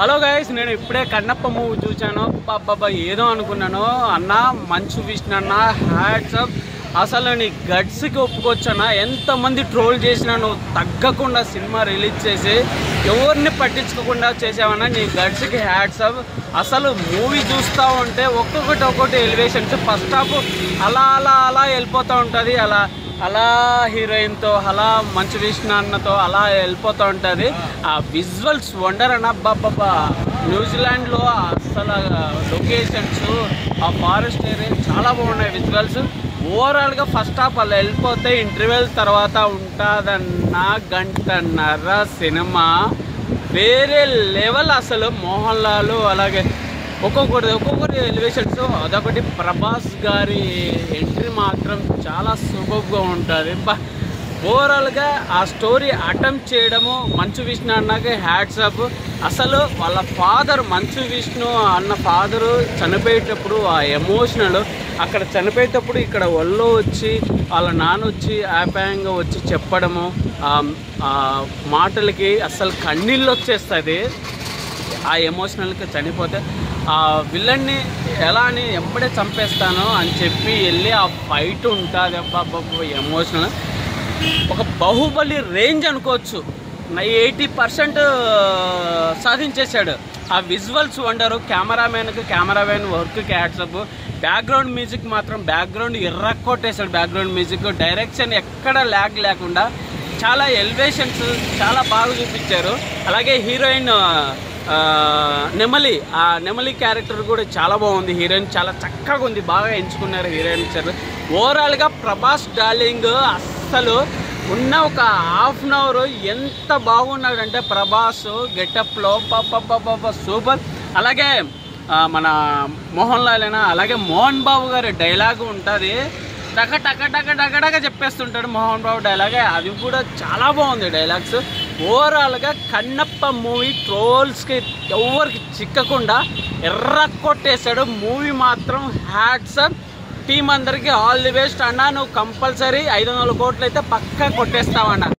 Hello guys, నేను ఇప్పుడే Kannappa movie చూశాను. బాబా ఏదో అనుకున్నాను అన్న. మంచు విష్ణు అన్న, హ్యాట్స్ అప్. అసలు నీ గట్స్కి ఒప్పుకొచ్చన్నా. ఎంతమంది ట్రోల్ చేసినా నువ్వు తగ్గకుండా సినిమా రిలీజ్ చేసి ఎవరిని పట్టించుకోకుండా చేసావన్నా. నీ గట్స్కి హ్యాట్స్ అప్. అసలు మూవీ చూస్తూ ఉంటే ఒక్కొక్కటి ఎలివేషన్స్. ఫస్ట్ హాఫ్ అలా అలా అలా వెళ్ళిపోతూ ఉంటుంది. అలా హీరోయిన్తో, అలా మంచు విష్ణు అన్నతో అలా వెళ్ళిపోతూ ఉంటుంది. ఆ విజువల్స్ వండర్ అన్న. బాబా న్యూజిలాండ్లో అసలు లొకేషన్స్, ఆ ఫారెస్ట్ ఏరియా చాలా బాగున్నాయి విజువల్స్. ఓవరాల్గా ఫస్ట్ హాఫ్ అలా వెళ్ళిపోతే ఇంటర్వెల్ తర్వాత ఉంటుందన్న గంటన్నర సినిమా వేరే లెవెల్. అసలు మోహన్ లాల్, అలాగే ఒక్కొక్కటి ఎలివేషన్స్. అదొకటి ప్రభాస్ గారి ఎంట్రీ మాత్రం చాలా సూపర్గా ఉంటుంది. ఓవరాల్గా ఆ స్టోరీ అటెంప్ట్ చేయడము మంచు విష్ణు అన్నకి హ్యాట్స్ అప్. అసలు వాళ్ళ ఫాదర్, మంచు విష్ణు అన్న ఫాదరు చనిపోయేటప్పుడు ఆ ఎమోషనల్, అక్కడ చనిపోయేటప్పుడు ఇక్కడ ఒళ్ళో వచ్చి వాళ్ళ నాన్న వచ్చి ఆప్యాయంగా వచ్చి చెప్పడము, మాటలకి అసలు కన్నీళ్ళు వచ్చేస్తుంది. ఆ ఎమోషనల్కి చనిపోతే ఆ విలన్ని ఎలా అని ఎప్పుడే చంపేస్తానో అని చెప్పి వెళ్ళి ఆ ఫైట్ ఉంటుంది. అబ్బాబ్బా ఎమోషనల్. ఒక బాహుబలి రేంజ్ అనుకోవచ్చు. 80% సాధించేశాడు. ఆ విజువల్స్ వండరు. కెమెరామెన్ వర్క్కి హ్యాట్సప్. బ్యాక్గ్రౌండ్ మ్యూజిక్ మాత్రం బ్యాక్గ్రౌండ్ ఎర్రకొట్టేశాడు. బ్యాక్గ్రౌండ్ మ్యూజిక్ డైరెక్షన్ ఎక్కడ ల్యాగ్ లేకుండా చాలా ఎలివేషన్స్ చాలా బాగా చూపించారు. అలాగే హీరోయిన్ నెమలి, ఆ నెమలి క్యారెక్టర్ కూడా చాలా బాగుంది. హీరోయిన్ చాలా చక్కగా ఉంది. బాగా ఎంచుకున్నారు హీరోయిన్. ఓవరాల్గా ప్రభాస్ డార్లింగ్ అస్సలు ఉన్న ఒక హాఫ్ అన్ అవర్ ఎంత బాగున్నాడంటే ప్రభాస్ గెటప్లో పాప సూపర్. అలాగే మన మోహన్ లాల్ అయినా, అలాగే మోహన్ బాబు గారి డైలాగ్ ఉంటుంది. టక చెప్పేస్తుంటాడు మోహన్ బాబు డైలాగ్. అది కూడా చాలా బాగుంది డైలాగ్స్. ఓవరాల్గా కన్నప్ప మూవీ ట్రోల్స్కి ఎవరికి చిక్కకుండా ఎర్ర కొట్టేశాడు. మూవీ మాత్రం హ్యాట్స్ అప్. టీం అందరికీ ఆల్ ది బెస్ట్ అన్న. నువ్వు కంపల్సరీ 500 కోట్లు అయితే పక్కా కొట్టేస్తావన్నా.